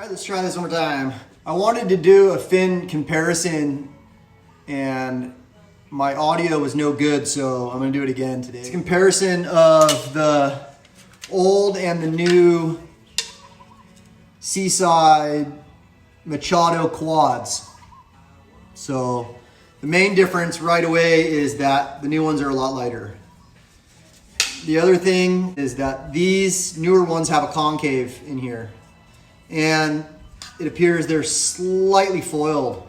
right, let's try this one more time. I wanted to do a fin comparison and my audio was no good, so I'm gonna do it again today. It's a comparison of the old and the new Seaside Machado quads. So the main difference right away is that the new ones are a lot lighter. The other thing is that these newer ones have a concave in here, and it appears they're slightly foiled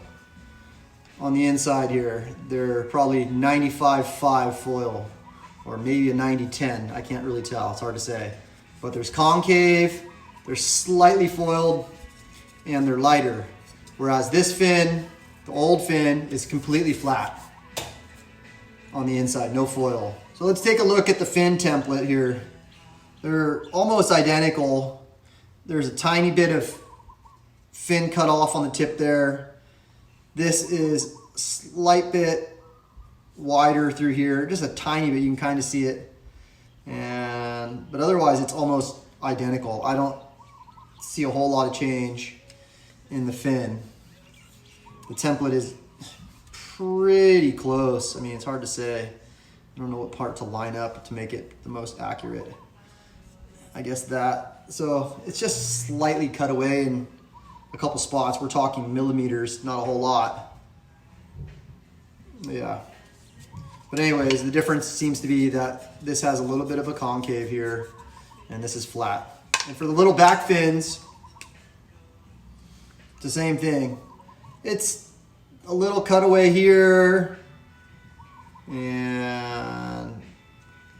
on the inside here. They're probably 95-5 foil, or maybe a 90-10. I can't really tell, it's hard to say. But there's concave, they're slightly foiled, and they're lighter. Whereas this fin, the old fin, is completely flat on the inside, no foil. So let's take a look at the fin template here. They're almost identical. There's a tiny bit of fin cut off on the tip there. This is a slight bit wider through here, just a tiny bit, you can kind of see it. But otherwise it's almost identical. I don't see a whole lot of change in the fin. The template is pretty close. I mean, it's hard to say. I don't know what part to line up to make it the most accurate. I guess that. So it's just slightly cut away in a couple spots. We're talking millimeters, not a whole lot. Yeah. But anyways, the difference seems to be that this has a little bit of a concave here and this is flat. And for the little back fins, it's the same thing. It's a little cutaway here and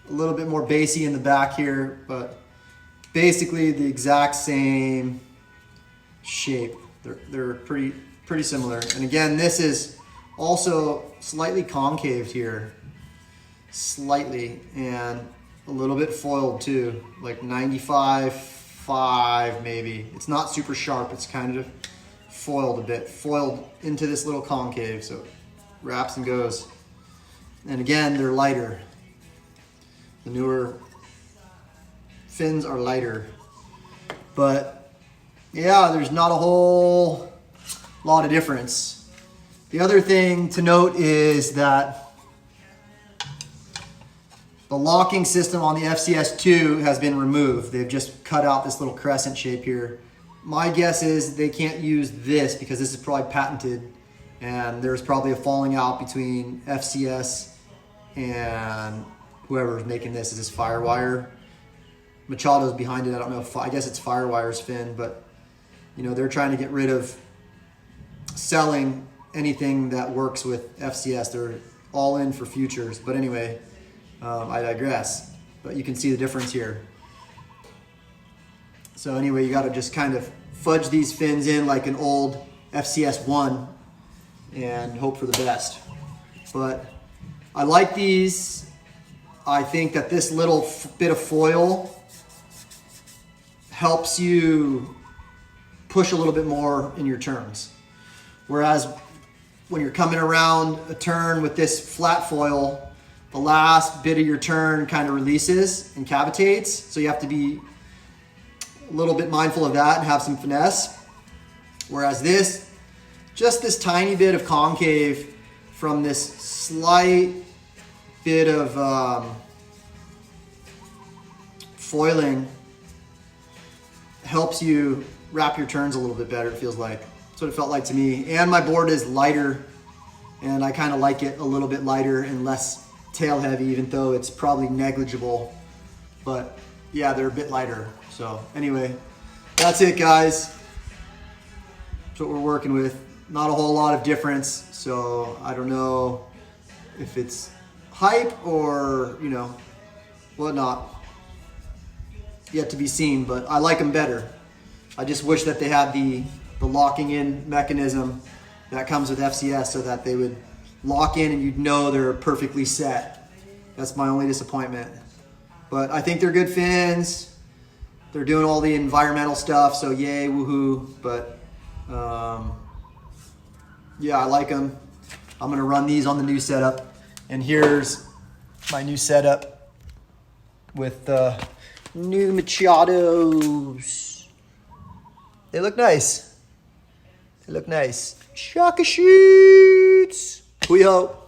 a little bit more bassy in the back here, but basically the exact same shape. They're pretty similar. And again, this is also slightly concaved here, slightly, and a little bit foiled too, like 95-5 maybe. It's not super sharp, it's kind of foiled a bit, foiled into this little concave, so it wraps and goes. And again, they're lighter. The newer fins are lighter. But yeah, there's not a whole lot of difference. The other thing to note is that the locking system on the FCS2 has been removed. They've just cut out this little crescent shape here. My guess is they can't use this because this is probably patented, and there's probably a falling out between FCS and whoever's making this. Is this Firewire? Machado's behind it. I don't know if, I guess it's Firewire's fin, but you know, they're trying to get rid of selling anything that works with FCS. They're all in for futures. But anyway, I digress. But you can see the difference here. So anyway, you got to just kind of fudge these fins in like an old FCS1 and hope for the best. But I like these. I think that this little bit of foil helps you push a little bit more in your turns. Whereas when you're coming around a turn with this flat foil, the last bit of your turn kind of releases and cavitates. So you have to be a little bit mindful of that and have some finesse. Whereas this, just this tiny bit of concave from this slight bit of foiling helps you wrap your turns a little bit better, it feels like. That's what it felt like to me. And my board is lighter, and I kind of like it a little bit lighter and less tail heavy, even though it's probably negligible. But yeah, they're a bit lighter. So anyway, that's it, guys. That's what we're working with. Not a whole lot of difference, so I don't know if it's hype or, you know, whatnot. Yet to be seen, but I like them better. I just wish that they had the locking in mechanism that comes with FCS so that they would lock in and you'd know they're perfectly set. That's my only disappointment. But I think they're good fins. They're doing all the environmental stuff, so yay, woohoo. But yeah, I like them. I'm gonna run these on the new setup. And here's my new setup with the new Machados. they look nice. They look nice. Shaka shoots. We hope.